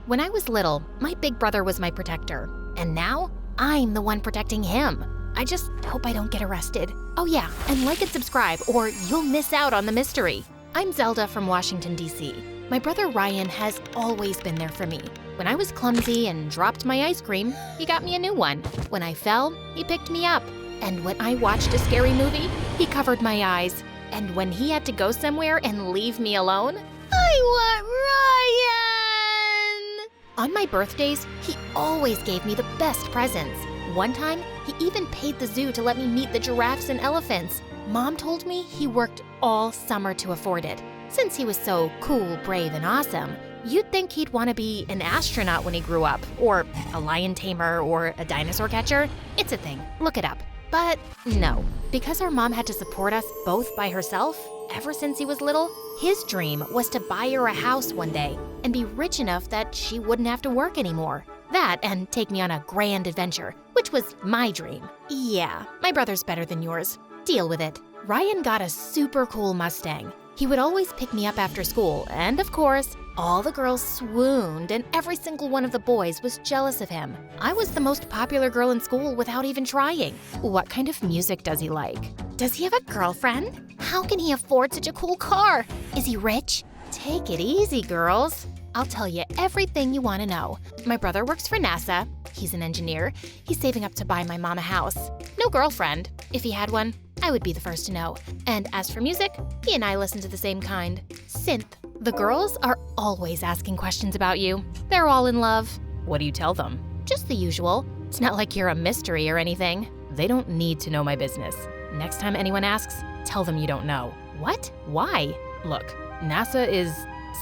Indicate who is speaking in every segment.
Speaker 1: When I was little, my big brother was my protector. And now, I'm the one protecting him. I just hope I don't get arrested. Oh yeah, and like and subscribe or you'll miss out on the mystery. I'm Zelda from Washington, D.C. My brother Ryan has always been there for me. When I was clumsy and dropped my ice cream, he got me a new one. When I fell, he picked me up. And when I watched a scary movie, he covered my eyes. And when he had to go somewhere and leave me alone, I want Ryan! On my birthdays, he always gave me the best presents. One time, he even paid the zoo to let me meet the giraffes and elephants. Mom told me he worked all summer to afford it. Since he was so cool, brave, and awesome, you'd think he'd want to be an astronaut when he grew up, or a lion tamer, or a dinosaur catcher. It's a thing. Look it up. But no, because our mom had to support us both by herself ever since he was little, his dream was to buy her a house one day and be rich enough that she wouldn't have to work anymore. That and take me on a grand adventure, which was my dream. Yeah, my brother's better than yours. Deal with it. Ryan got a super cool Mustang. He would always pick me up after school, and of course, all the girls swooned and every single one of the boys was jealous of him. I was the most popular girl in school without even trying. What kind of music does he like? Does he have a girlfriend? How can he afford such a cool car? Is he rich? Take it easy, girls. I'll tell you everything you want to know. My brother works for NASA. He's an engineer. He's saving up to buy my mom a house. No girlfriend. If he had one, I would be the first to know. And as for music, he and I listen to the same kind. Synth. The girls are always asking questions about you. They're all in love. What do you tell them? Just the usual. It's not like you're a mystery or anything. They don't need to know my business. Next time anyone asks, tell them you don't know. What? Why? Look, NASA is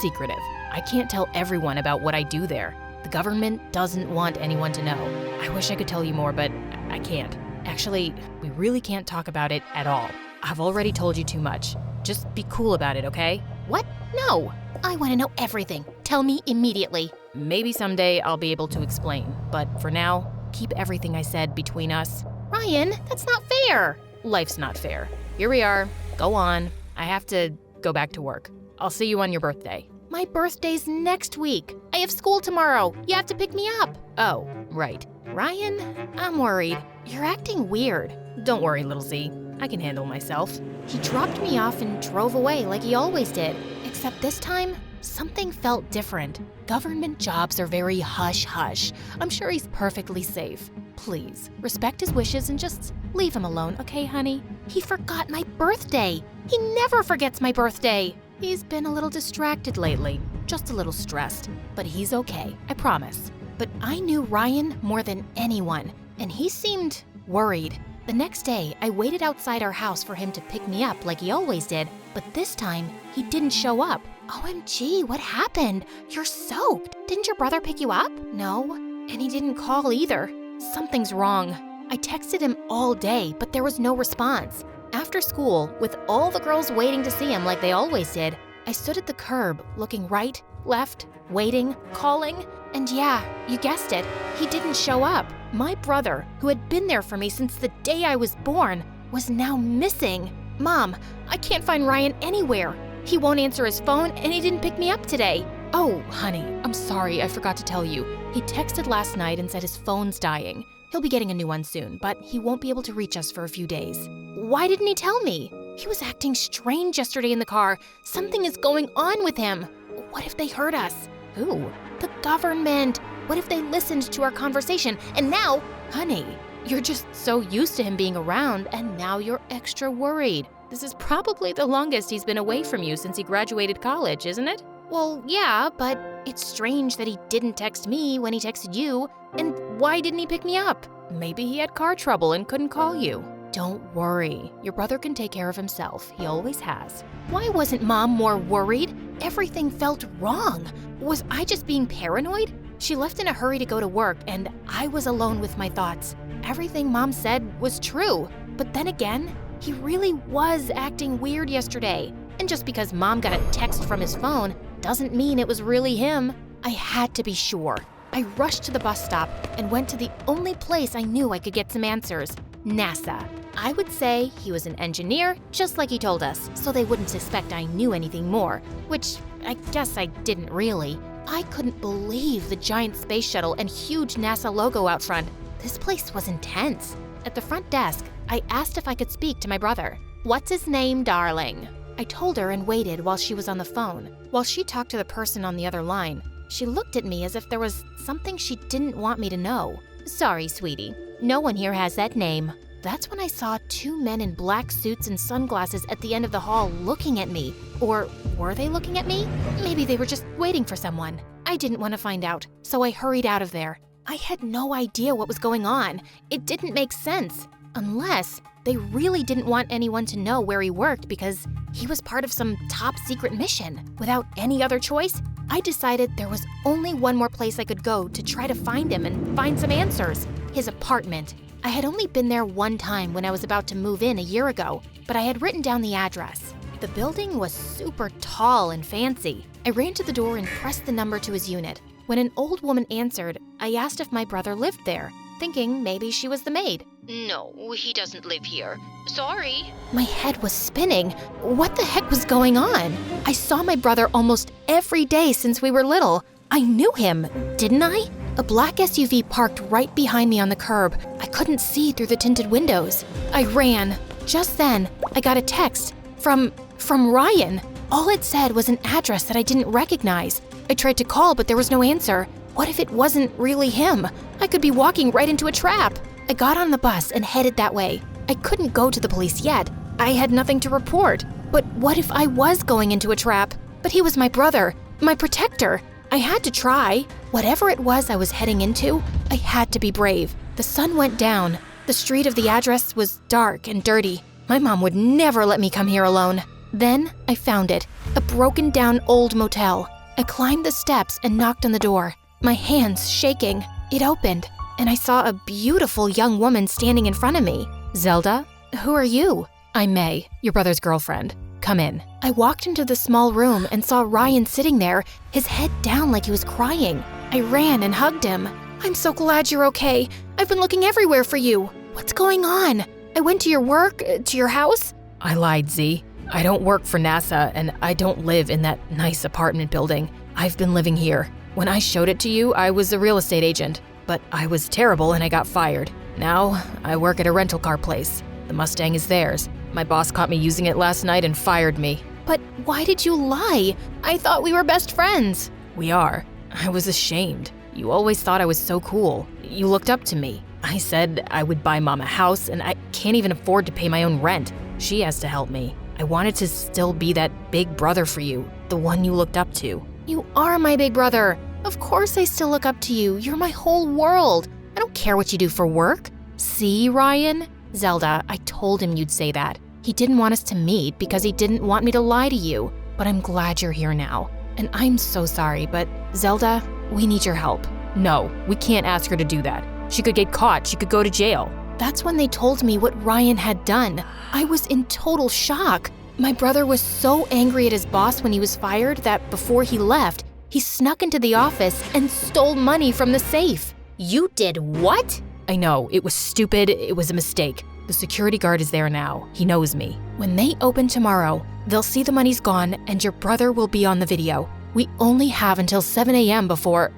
Speaker 1: secretive. I can't tell everyone about what I do there. The government doesn't want anyone to know. I wish I could tell you more, but I can't. Actually, we really can't talk about it at all. I've already told you too much. Just be cool about it, okay? What? No. I want to know everything. Tell me immediately. Maybe someday I'll be able to explain, but for now, keep everything I said between us. Ryan, that's not fair. Life's not fair. Here we are. Go on. I have to go back to work. I'll see you on your birthday. My birthday's next week. I have school tomorrow. You have to pick me up. Oh, right. Ryan, I'm worried. You're acting weird. Don't worry, little Z. I can handle myself. He dropped me off and drove away like he always did. Except this time, something felt different. Government jobs are very hush-hush. I'm sure he's perfectly safe. Please, respect his wishes and just leave him alone, okay, honey? He forgot my birthday. He never forgets my birthday. He's been a little distracted lately, just a little stressed. But he's okay, I promise. But I knew Ryan more than anyone, and he seemed worried. The next day, I waited outside our house for him to pick me up like he always did, but this time, he didn't show up. OMG, what happened? You're soaked. Didn't your brother pick you up? No, and he didn't call either. Something's wrong. I texted him all day, but there was no response. After school, with all the girls waiting to see him like they always did, I stood at the curb, looking right, left, waiting, calling, and yeah, you guessed it, he didn't show up. My brother, who had been there for me since the day I was born, was now missing. Mom, I can't find Ryan anywhere. He won't answer his phone, and he didn't pick me up today. Oh, honey, I'm sorry, I forgot to tell you. He texted last night and said his phone's dying. He'll be getting a new one soon, but he won't be able to reach us for a few days. Why didn't he tell me? He was acting strange yesterday in the car. Something is going on with him. What if they heard us? Who? The government. What if they listened to our conversation? And now, honey, you're just so used to him being around, and now you're extra worried. This is probably the longest he's been away from you since he graduated college, isn't it? Well, yeah, but it's strange that he didn't text me when he texted you. And why didn't he pick me up? Maybe he had car trouble and couldn't call you. Don't worry. Your brother can take care of himself. He always has. Why wasn't Mom more worried? Everything felt wrong. Was I just being paranoid? She left in a hurry to go to work, and I was alone with my thoughts. Everything Mom said was true. But then again, he really was acting weird yesterday. And just because Mom got a text from his phone doesn't mean it was really him. I had to be sure. I rushed to the bus stop and went to the only place I knew I could get some answers, NASA. I would say he was an engineer, just like he told us, so they wouldn't suspect I knew anything more, which I guess I didn't really. I couldn't believe the giant space shuttle and huge NASA logo out front. This place was intense. At the front desk, I asked if I could speak to my brother. "What's his name, darling?" I told her and waited while she was on the phone. While she talked to the person on the other line, she looked at me as if there was something she didn't want me to know. "Sorry, sweetie. No one here has that name." That's when I saw two men in black suits and sunglasses at the end of the hall looking at me. Or were they looking at me? Maybe they were just waiting for someone. I didn't want to find out, so I hurried out of there. I had no idea what was going on. It didn't make sense. Unless they really didn't want anyone to know where he worked because he was part of some top secret mission. Without any other choice, I decided there was only one more place I could go to try to find him and find some answers. His apartment. I had only been there one time when I was about to move in a year ago, but I had written down the address. The building was super tall and fancy. I ran to the door and pressed the number to his unit. When an old woman answered, I asked if my brother lived there, thinking maybe she was the maid.
Speaker 2: "No, he doesn't live here. Sorry."
Speaker 1: My head was spinning. What the heck was going on? I saw my brother almost every day since we were little. I knew him, didn't I? A black SUV parked right behind me on the curb. I couldn't see through the tinted windows. I ran. Just then, I got a text from Ryan. All it said was an address that I didn't recognize. I tried to call, but there was no answer. What if it wasn't really him? I could be walking right into a trap. I got on the bus and headed that way. I couldn't go to the police yet. I had nothing to report. But what if I was going into a trap? But he was my brother, my protector. I had to try. Whatever it was I was heading into, I had to be brave. The sun went down. The street of the address was dark and dirty. My mom would never let me come here alone. Then I found it, a broken down old motel. I climbed the steps and knocked on the door, my hands shaking. It opened, and I saw a beautiful young woman standing in front of me. "Zelda, who are you?" "I'm May, your brother's girlfriend. Come in." I walked into the small room and saw Ryan sitting there, his head down like he was crying. I ran and hugged him. "I'm so glad you're okay. I've been looking everywhere for you. What's going on? I went to your work, to your house."
Speaker 3: I lied, Z. I don't work for NASA, and I don't live in that nice apartment building. I've been living here. When I showed it to you, I was a real estate agent, but I was terrible and I got fired. Now, I work at a rental car place. The Mustang is theirs. My boss caught me using it last night and fired me.
Speaker 1: "But why did you lie? I thought we were best friends."
Speaker 3: We are. I was ashamed. You always thought I was so cool. You looked up to me. I said I would buy Mom a house, and I can't even afford to pay my own rent. She has to help me. I wanted to still be that big brother for you, the one you looked up to.
Speaker 1: You are my big brother. Of course I still look up to you. You're my whole world. I don't care what you do for work. See, Ryan? Zelda, I told him you'd say that. He didn't want us to meet because he didn't want me to lie to you. But I'm glad you're here now. And I'm so sorry, but Zelda, we need your help.
Speaker 3: No, we can't ask her to do that. She could get caught. She could go to jail.
Speaker 1: That's when they told me what Ryan had done. I was in total shock. My brother was so angry at his boss when he was fired that before he left, he snuck into the office and stole money from the safe.
Speaker 2: You did what?
Speaker 3: I know, it was stupid. It was a mistake. The security guard is there now. He knows me.
Speaker 1: When they open tomorrow, they'll see the money's gone and your brother will be on the video. We only have until 7 a.m. before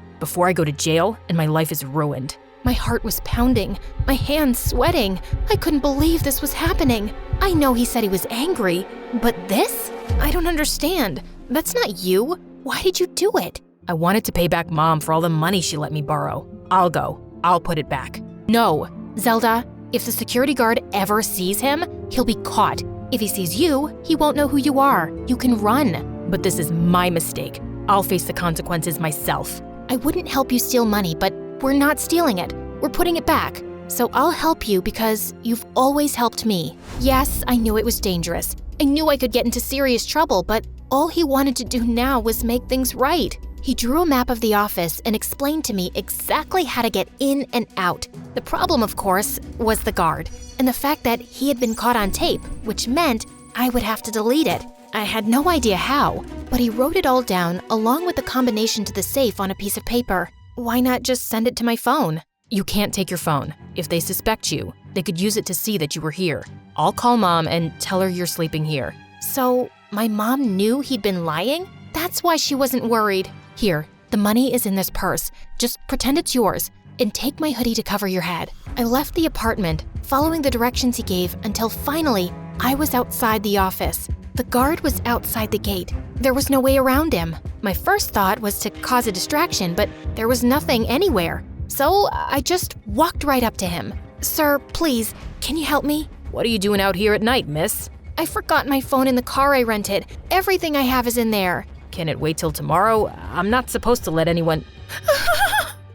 Speaker 3: I go to jail and my life is ruined.
Speaker 1: My heart was pounding, my hands sweating. I couldn't believe this was happening. I know he said he was angry, but this? I don't understand. That's not you. Why did you do it?
Speaker 3: I wanted to pay back Mom for all the money she let me borrow. I'll go. I'll put it back.
Speaker 1: No. Zelda, if the security guard ever sees him, he'll be caught. If he sees you, he won't know who you are. You can run.
Speaker 3: But this is my mistake. I'll face the consequences myself.
Speaker 1: I wouldn't help you steal money, but we're not stealing it. We're putting it back. So I'll help you because you've always helped me. Yes, I knew it was dangerous. I knew I could get into serious trouble, but all he wanted to do now was make things right. He drew a map of the office and explained to me exactly how to get in and out. The problem, of course, was the guard, and the fact that he had been caught on tape, which meant I would have to delete it. I had no idea how, but he wrote it all down along with the combination to the safe on a piece of paper. Why not just send it to my phone?
Speaker 3: You can't take your phone. If they suspect you, they could use it to see that you were here. I'll call Mom and tell her you're sleeping here.
Speaker 1: So, my mom knew he'd been lying? That's why she wasn't worried.
Speaker 3: Here, the
Speaker 1: The money is in this purse. Just pretend it's yours and take my hoodie to cover your head. I left the apartment, following the directions he gave until finally I was outside the office. The guard was outside the gate. There was no way around him. My first thought was to cause a distraction, but there was nothing anywhere. So I just walked right up to him. Sir, please, can you help me?
Speaker 3: What are you doing out here at night, miss?
Speaker 1: I forgot my phone in the car I rented. Everything I have is in there.
Speaker 3: Can it wait till tomorrow? I'm not supposed to let anyone…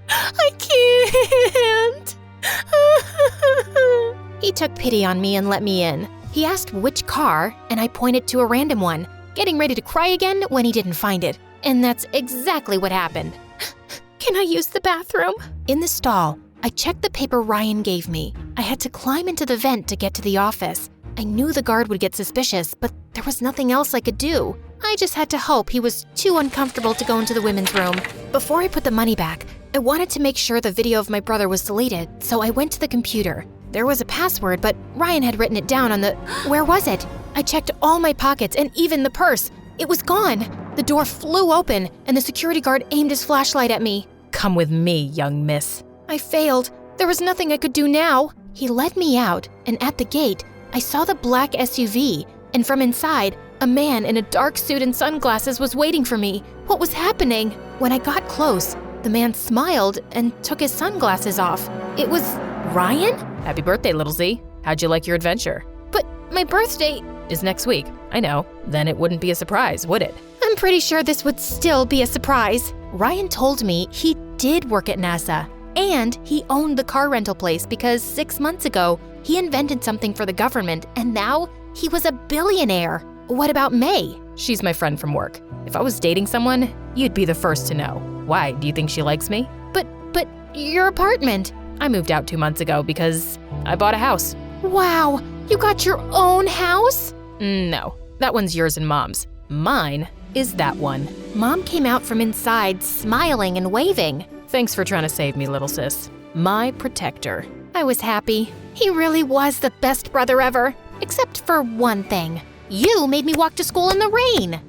Speaker 1: I can't. He took pity on me and let me in. He asked which car, and I pointed to a random one, getting ready to cry again when he didn't find it. And that's exactly what happened. Can I use the bathroom? In the stall, I checked the paper Ryan gave me. I had to climb into the vent to get to the office. I knew the guard would get suspicious, but there was nothing else I could do. I just had to hope he was too uncomfortable to go into the women's room. Before I put the money back, I wanted to make sure the video of my brother was deleted, so I went to the computer. There was a password, but Ryan had written it down on the… Where was it? I checked all my pockets and even the purse. It was gone. The door flew open, and the security guard aimed his flashlight at me.
Speaker 3: Come with me, young miss.
Speaker 1: I failed. There was nothing I could do now. He led me out, and at the gate, I saw the black SUV, and from inside, a man in a dark suit and sunglasses was waiting for me. What was happening? When I got close, the man smiled and took his sunglasses off. It was Ryan?
Speaker 3: Happy birthday, little Z. How'd you like your adventure?
Speaker 1: But my birthday
Speaker 3: is next week. I know. Then it wouldn't be a surprise, would it?
Speaker 1: I'm pretty sure this would still be a surprise. Ryan told me he did work at NASA, and he owned the car rental place because 6 months ago, he invented something for the government, and now he was a billionaire. What about May?
Speaker 3: She's my friend from work. If I was dating someone, you'd be the first to know. Why? Do you think she likes me?
Speaker 1: But your apartment.
Speaker 3: I moved out 2 months ago because I bought a house.
Speaker 1: Wow, you got your own house?
Speaker 3: No, that one's yours and Mom's. Mine is that one.
Speaker 1: Mom came out from inside, smiling and waving.
Speaker 3: Thanks for trying to save me, little sis. My protector.
Speaker 1: I was happy. He really was the best brother ever. Except for one thing. You made me walk to school in the rain.